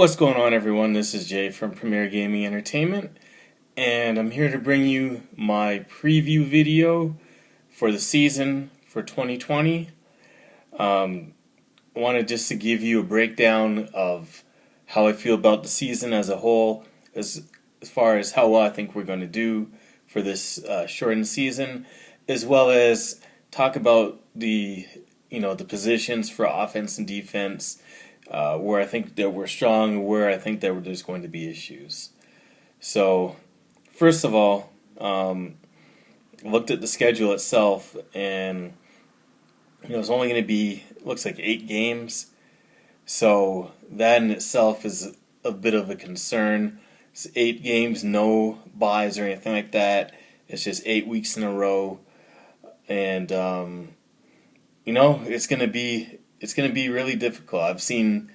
What's going on, everyone? This is Jay from Premier Gaming Entertainment, and I'm here to bring you my preview video for the season for 2020. I wanted just to give you a breakdown of how I feel about the season as a whole, as far as how well I think we're going to do for this shortened season, as well as talk about the positions for offense and defense, where I think that we're strong and where I think that there's going to be issues. So, first of all, looked at the schedule itself, and it's only going to be, looks like 8 games. So that in itself is a bit of a concern. It's 8 games, no buys or anything like that. It's just 8 weeks in a row, and it's gonna be really difficult. I've seen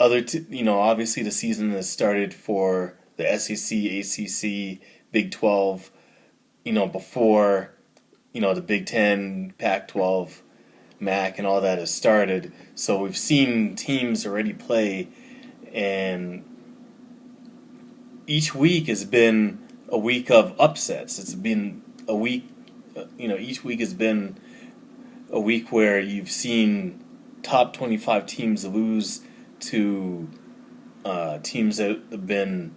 obviously the season has started for the SEC, ACC, Big 12, before the Big 10, Pac 12, MAC, and all that has started. So we've seen teams already play, and each week has been a week of upsets. It's been a week, each week has been a week where you've seen top 25 teams lose to teams that have been,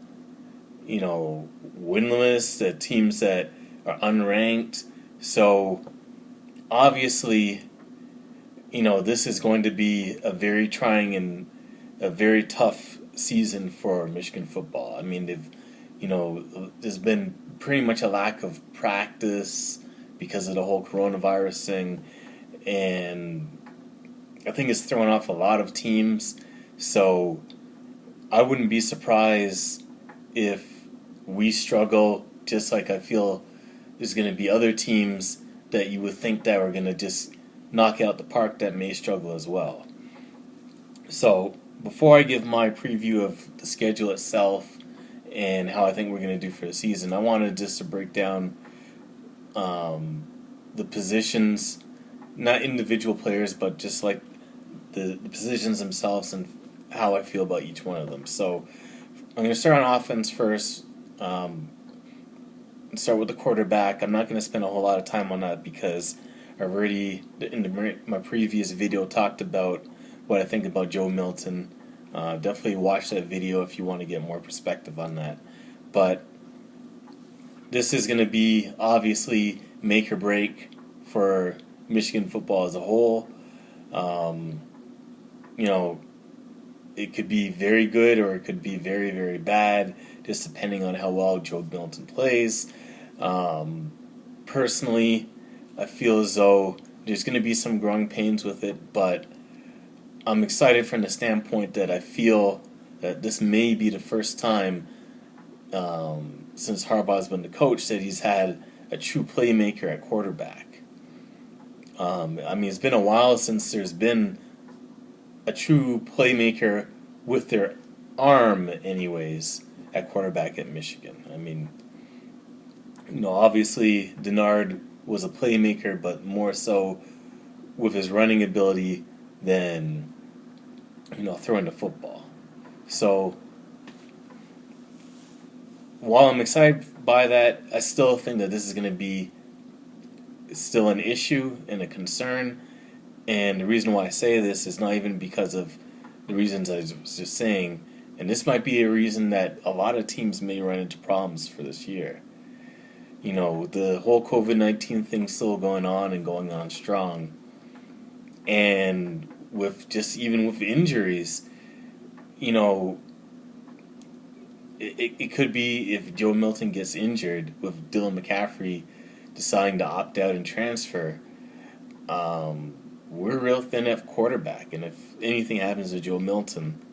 winless, the teams that are unranked. So obviously, this is going to be a very trying and a very tough season for Michigan football. I mean, there's been pretty much a lack of practice because of the whole coronavirus thing, and I think it's thrown off a lot of teams. So I wouldn't be surprised if we struggle, just like I feel there's going to be other teams that you would think that were going to just knock out the park that may struggle as well. So before I give my preview of the schedule itself and how I think we're going to do for the season, I wanted just to break down the positions, not individual players, but just like the positions themselves and how I feel about each one of them. So I'm going to start on offense first. Start with the quarterback. I'm not going to spend a whole lot of time on that because I've already, in my previous video, talked about what I think about Joe Milton. Definitely watch that video if you want to get more perspective on that. But this is going to be obviously make or break for Michigan football as a whole. It could be very good or it could be very, very bad, just depending on how well Joe Milton plays. Personally, I feel as though there's going to be some growing pains with it, but I'm excited from the standpoint that I feel that this may be the first time since Harbaugh's been the coach that he's had a true playmaker at quarterback. It's been a while since there's been a true playmaker with their arm, anyways, at quarterback at Michigan. Obviously Denard was a playmaker, but more so with his running ability than throwing the football. So while I'm excited by that, I still think that this is going to be still an issue and a concern. And the reason why I say this is not even because of the reasons I was just saying. And this might be a reason that a lot of teams may run into problems for this year. The whole COVID-19 thing still going on and going on strong. And even with injuries, it could be if Joe Milton gets injured with Dylan McCaffrey deciding to opt out and transfer, we're real thin at quarterback. And if anything happens to Joe Milton,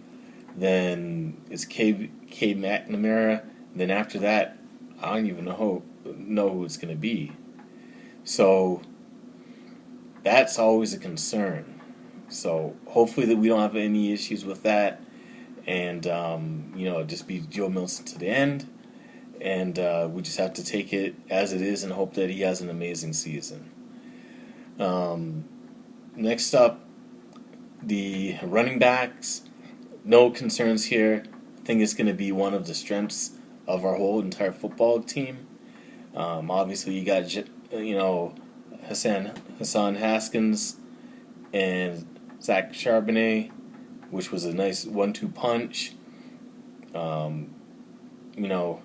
then it's Cade McNamara. Then after that, I don't even know who it's going to be. So that's always a concern. So hopefully that we don't have any issues with that, and just be Joe Milton to the end, and we just have to take it as it is and hope that he has an amazing season. Next up, the running backs. no concerns here. I think it's going to be one of the strengths of our whole entire football team. Obviously, you got Hassan Haskins and Zach Charbonnet, which was a nice 1-2 punch. Um, you know,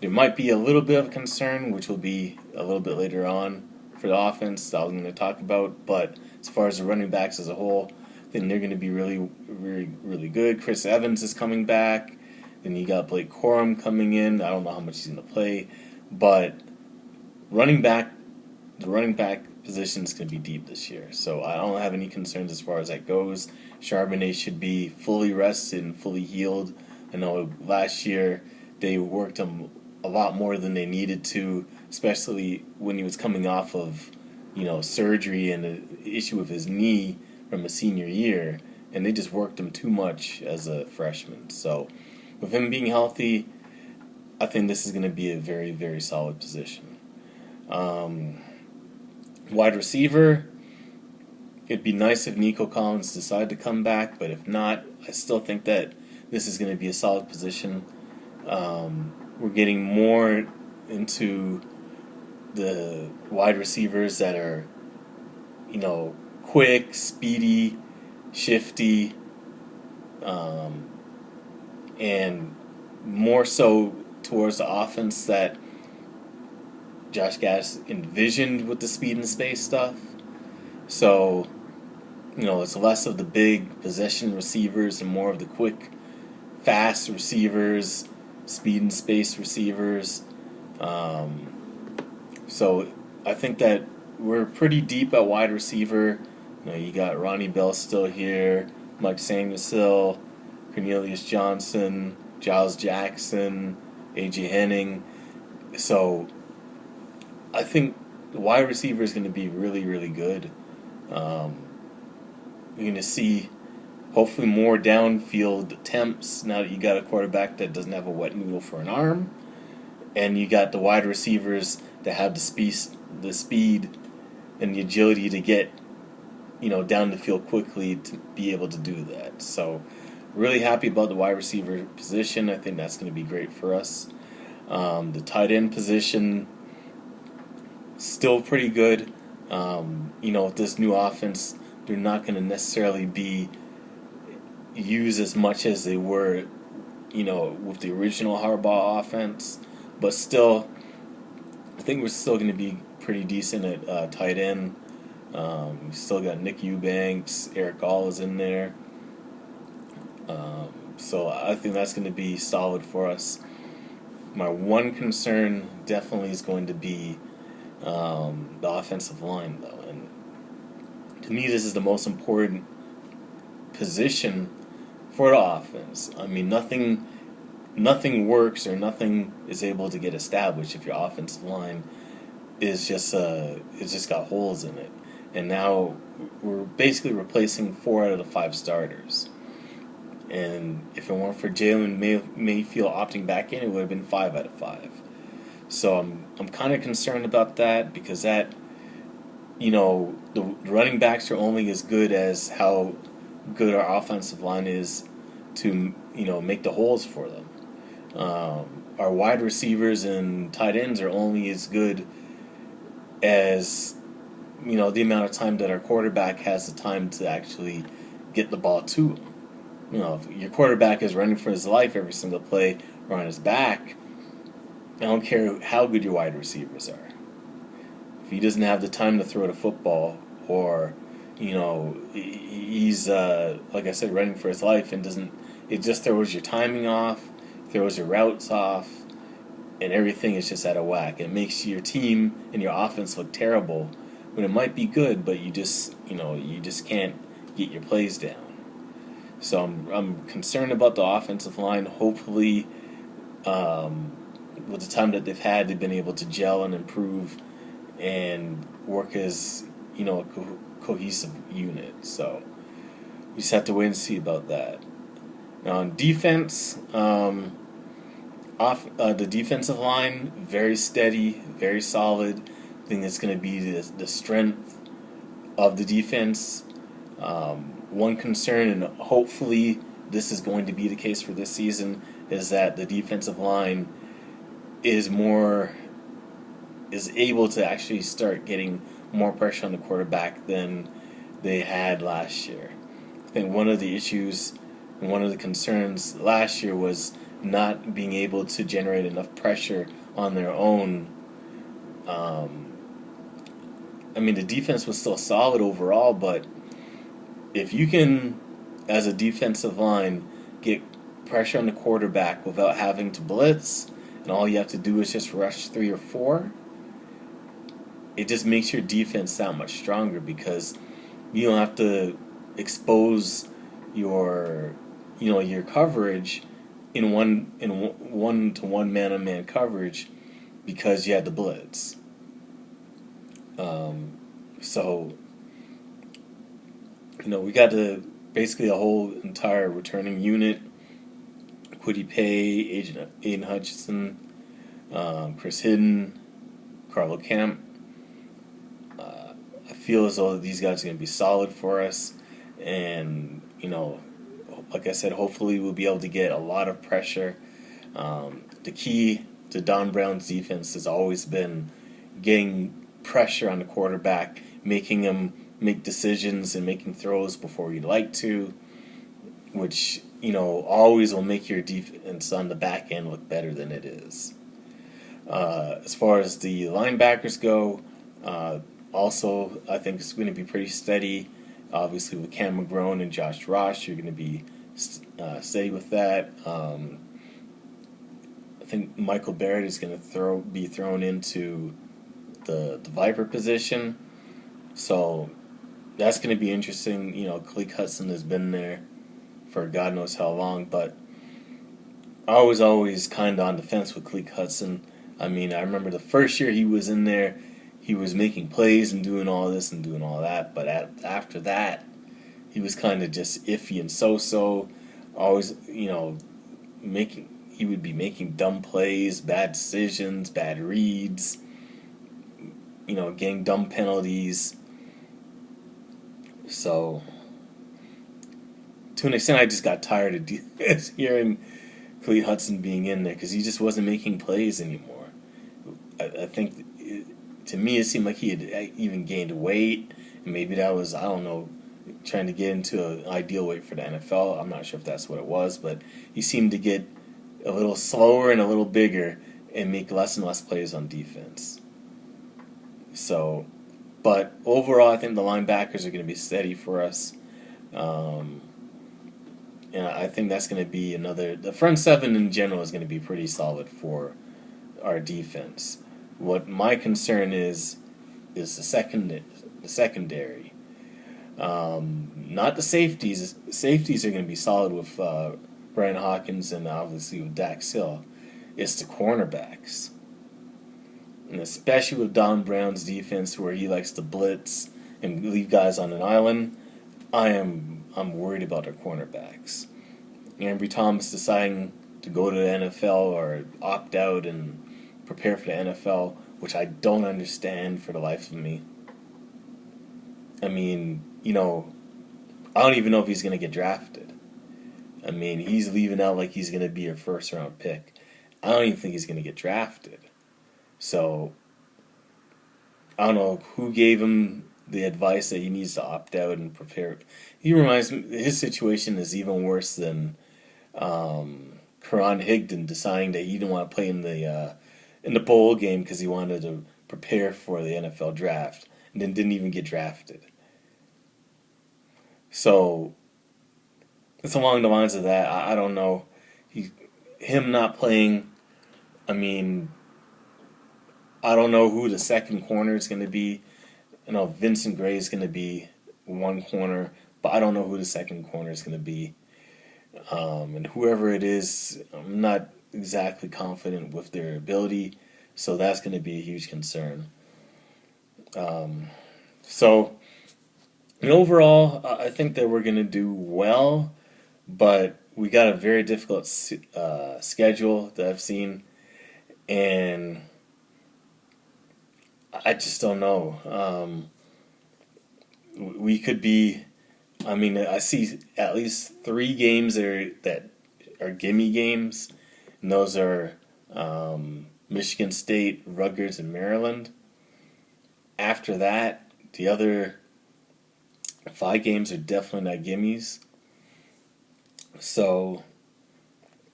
there might be a little bit of concern, which will be a little bit later on for the offense that I was going to talk about. But as far as the running backs as a whole, I think they're going to be really, really, really good. Chris Evans is coming back. Then you got Blake Corum coming in. I don't know how much he's going to play, but running back, the running back position is going to be deep this year. So I don't have any concerns as far as that goes. Charbonnet should be fully rested and fully healed. I know last year they worked him a lot more than they needed to, especially when he was coming off of, surgery and an issue with his knee from a senior year, and they just worked him too much as a freshman. So with him being healthy, I think this is going to be a very, very solid position. Wide receiver, it'd be nice if Nico Collins decided to come back, but if not, I still think that this is going to be a solid position. We're getting more into the wide receivers that are, quick, speedy, shifty, and more so towards the offense that Josh Gattis envisioned with the speed and space stuff. So, it's less of the big possession receivers and more of the quick, fast receivers, speed and space receivers. So I think that we're pretty deep at wide receiver. You got Ronnie Bell still here, Mike Samuelson, Cornelius Johnson, Giles Jackson, AJ Henning. So I think the wide receiver is going to be really, really good. We're going to see hopefully more downfield attempts now that you got a quarterback that doesn't have a wet noodle for an arm, and you got the wide receivers that have the speed and the agility to get down the field quickly to be able to do that. So really happy about the wide receiver position. I think that's going to be great for us. The tight end position, still pretty good. With this new offense, they're not going to necessarily be used as much as they were, with the original Harbaugh offense. But still, I think we're still going to be pretty decent at tight end. We still got Nick Eubanks, Eric Gall is in there. So I think that's going to be solid for us. My one concern definitely is going to be the offensive line, though. And to me, this is the most important position for the offense. I mean, nothing works or nothing is able to get established if your offensive line is it's just got holes in it. And now we're basically replacing 4 out of the 5 starters. And if it weren't for Jalen Mayfield opting back in, it would have been 5 out of 5. So I'm kind of concerned about that because that, the running backs are only as good as how good our offensive line is to, make the holes for them. Our wide receivers and tight ends are only as good as, the amount of time that our quarterback has the time to actually get the ball to him. If your quarterback is running for his life every single play or on his back, I don't care how good your wide receivers are. If he doesn't have the time to throw the football or, he's, like I said, running for his life and it just throws your timing off, throws your routes off, and everything is just out of whack. It makes your team and your offense look terrible when it might be good, but you just can't get your plays down. So I'm concerned about the offensive line. Hopefully, with the time that they've had, they've been able to gel and improve and work as a cohesive unit. So we just have to wait and see about that. Now on defense, the defensive line, very steady, very solid. I think it's going to be the strength of the defense. One concern, and hopefully this is going to be the case for this season is that the defensive line is more is able to actually start getting more pressure on the quarterback than they had last year. I think one of the issues and one of the concerns last year was not being able to generate enough pressure on their own. I mean, the defense was still solid overall, but if you can, as a defensive line, get pressure on the quarterback without having to blitz, and all you have to do is just rush 3 or 4, it just makes your defense that much stronger because you don't have to expose your your coverage in one to one man on man coverage because you had the blitz. So we got basically a whole entire returning unit. Kwity Paye, Aiden Hutchinson, Chris Hidden, Carlo Camp. I feel as though these guys are going to be solid for us, and like I said, hopefully we'll be able to get a lot of pressure. The key to Don Brown's defense has always been getting pressure on the quarterback, making him make decisions and making throws before you'd like to, which always will make your defense on the back end look better than it is. As far as the linebackers go, also I think it's going to be pretty steady. Obviously with Cam McGrone and Josh Ross, you're going to be steady with that. I think Michael Barrett is going to be thrown into the Viper position, so that's going to be interesting. Khaleke Hudson has been there for God knows how long, but I was always kind of on the fence with Khaleke Hudson. I mean, I remember the first year he was in there, he was making plays and doing all this and doing all that, but after that, he was kind of just iffy and so-so. Always, he would be making dumb plays, bad decisions, bad reads, getting dumb penalties. So, to an extent, I just got tired of hearing Khaleke Hudson being in there because he just wasn't making plays anymore. I think, to me, it seemed like he had even gained weight, and maybe that was, I don't know, trying to get into an ideal weight for the NFL. I'm not sure if that's what it was, but he seemed to get a little slower and a little bigger and make less and less plays on defense. So, but overall, I think the linebackers are going to be steady for us. And I think that's going to be the front seven in general is going to be pretty solid for our defense. What my concern is the secondary. Not the safeties. Safeties are going to be solid with Brian Hawkins and obviously with Dax Hill. It's the cornerbacks. And especially with Don Brown's defense where he likes to blitz and leave guys on an island, I'm worried about our cornerbacks. Ambry Thomas deciding to go to the NFL or opt out and prepare for the NFL, which I don't understand for the life of me. I mean, I don't even know if he's going to get drafted. I mean, he's leaving out like he's going to be a first-round pick. I don't even think he's going to get drafted. So, I don't know who gave him the advice that he needs to opt out and prepare. He reminds me, his situation is even worse than Karan Higdon deciding that he didn't want to play in the bowl game because he wanted to prepare for the NFL draft and then didn't even get drafted. So, it's along the lines of that. I don't know. Him not playing, I mean, I don't know who the second corner is going to be. I know Vincent Gray is going to be one corner, but I don't know who the second corner is going to be. And whoever it is, I'm not exactly confident with their ability, so that's going to be a huge concern. Overall, I think that we're going to do well, but we got a very difficult schedule that I've seen, and I just don't know. We could be I mean, I see at least 3 games that are gimme games, and those are Michigan State, Rutgers, and Maryland. After that, the other 5 games are definitely not gimmies. So,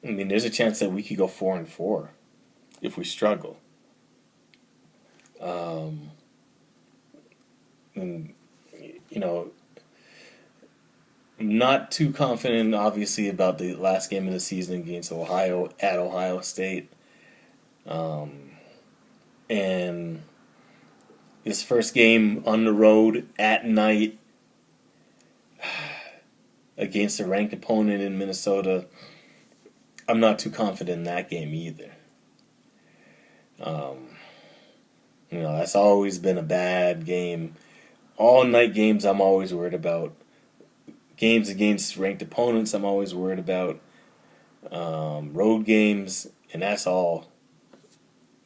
I mean, there's a chance that we could go 4-4 if we struggle. Um, and you know, I'm not too confident, obviously, about the last game of the season against Ohio at Ohio State. Um, and this first game on the road at night against a ranked opponent in Minnesota, I'm not too confident in that game either. Um, that's always been a bad game. All night games, I'm always worried about. Games against ranked opponents, I'm always worried about. Road games, and that's all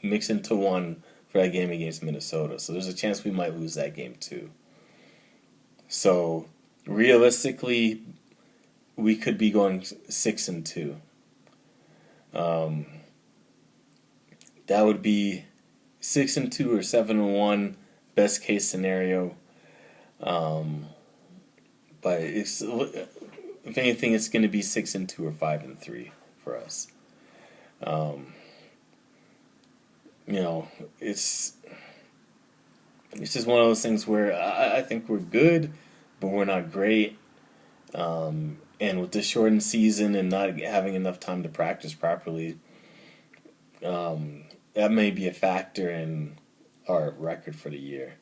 mixed into one for that game against Minnesota. So there's a chance we might lose that game too. So realistically, we could be going 6-2. Um, that would be 6-2 or 7-1, best case scenario. But if anything, it's going to be 6-2 or 5-3 for us. Um, it's just one of those things where I think we're good, but we're not great. And with the shortened season and not having enough time to practice properly, that may be a factor in our record for the year.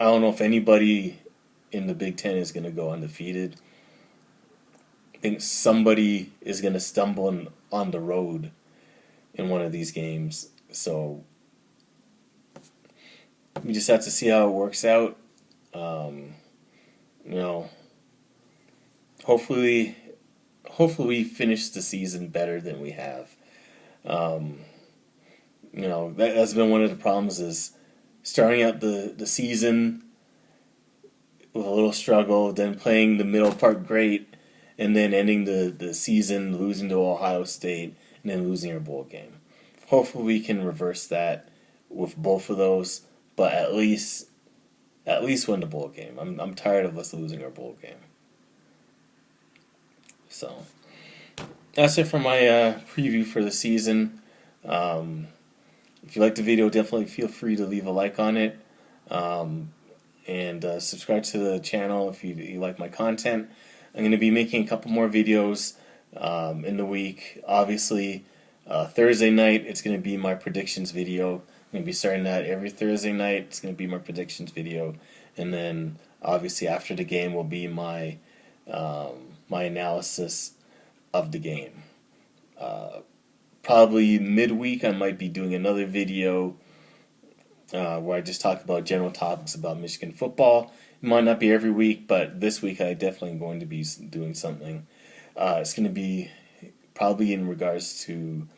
I don't know if anybody in the Big Ten is going to go undefeated. I think somebody is going to stumble on the road in one of these games. So we just have to see how it works out. Um, you know, hopefully we finish the season better than we have. That's been one of the problems is starting out the season with a little struggle, then playing the middle part great, and then ending the season losing to Ohio State and then losing our bowl game. Hopefully we can reverse that with both of those, but at least win the bowl game. I'm tired of us losing our bowl game. So that's it for my preview for the season. If you like the video, definitely feel free to leave a like on it. And subscribe to the channel if you like my content. I'm going to be making a couple more videos in the week. Obviously, Thursday night, it's going to be my predictions video. I'm going to be starting that every Thursday night. It's going to be my predictions video. And then, obviously, after the game will be my analysis of the game. Probably midweek, I might be doing another video where I just talk about general topics about Michigan football. It might not be every week, but this week I definitely am going to be doing something. It's going to be probably in regards to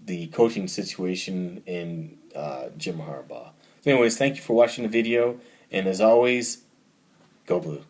the coaching situation in Jim Harbaugh. So anyways, thank you for watching the video, and as always, go Blue.